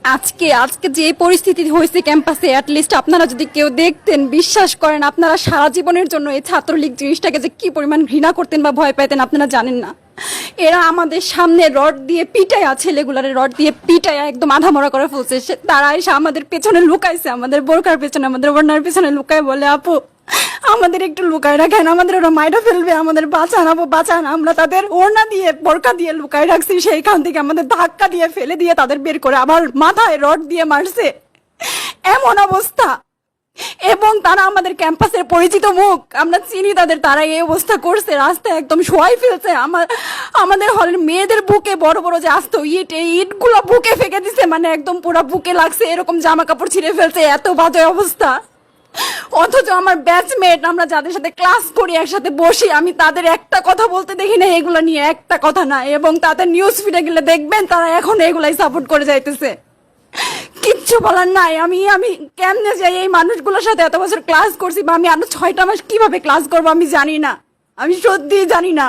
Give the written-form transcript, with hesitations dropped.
আজকে আজকে যে পরিস্থিতি হয়েছে ক্যাম্পাসে, অ্যাটলিস্ট আপনারা যদি কেউ দেখতেন, বিশ্বাস করেন আপনারা সারা জীবনের জন্য এই ছাত্রলীগ জিনিসটাকে যে কি পরিমাণ ঘৃণা করতেন বা ভয় পাইতেন আপনারা জানেন না। এরা আমাদের সামনে রড দিয়ে পিটায়া, ছেলেগুলারে রড দিয়ে পিটায়া একদম আধা মরা করে ফেলছে। তারা এসে আমাদের পেছনে লুকাইছে, আমাদের বোরকার পেছনে, আমাদের ওড়নার পেছনে লুকায় বলে, আপু আমাদের একটু লুকায় রাখেন, আমাদের ওরা মাইরা ফেলবে, আমাদের বাঁচান আপু বাঁচান। আমরা তাদের ওড়না দিয়ে বোরকা দিয়ে লুকায় রাখছি, সেইখান থেকে আমাদের ধাক্কা দিয়ে ফেলে দিয়ে তাদের বের করে আবার মাথায় রড দিয়ে মারছে, এমন অবস্থা। এবং তারা আমাদের ক্যাম্পাসের পরিচিত মুখ, আমরা চিনি তাদের, তারা এই অবস্থা করছে, রাস্তায় একদম শোয়াই ফেলছে। আমাদের হলের মেয়েদের বুকে বড় বড় যে আসতো ইট, এই ইটগুলো বুকে ফেঁকে দিছে, মানে একদম পুরো বুকে লাগছে, এরকম জামা কাপড় ছিঁড়ে ফেলছে, এত বাজে অবস্থা। অথচ আমার ব্যাচমেট, আমরা যাদের সাথে ক্লাস করি একসাথে বসি, আমি তাদের একটা কথা বলতে দেখি না এগুলো নিয়ে, একটা কথা না। এবং তাদের নিউজ ফিডে গেলে দেখবেন তারা এখন এগুলাই সাপোর্ট করে যাইতেছে, কিচ্ছু বলার নাই। আমি আমি কেমনে যাই এই মানুষগুলোর সাথে, এত বছর ক্লাস করছি, বা আমি আরো 6টা মাস কিভাবে ক্লাস করবো আমি জানি না, আমি সত্যিই জানি না।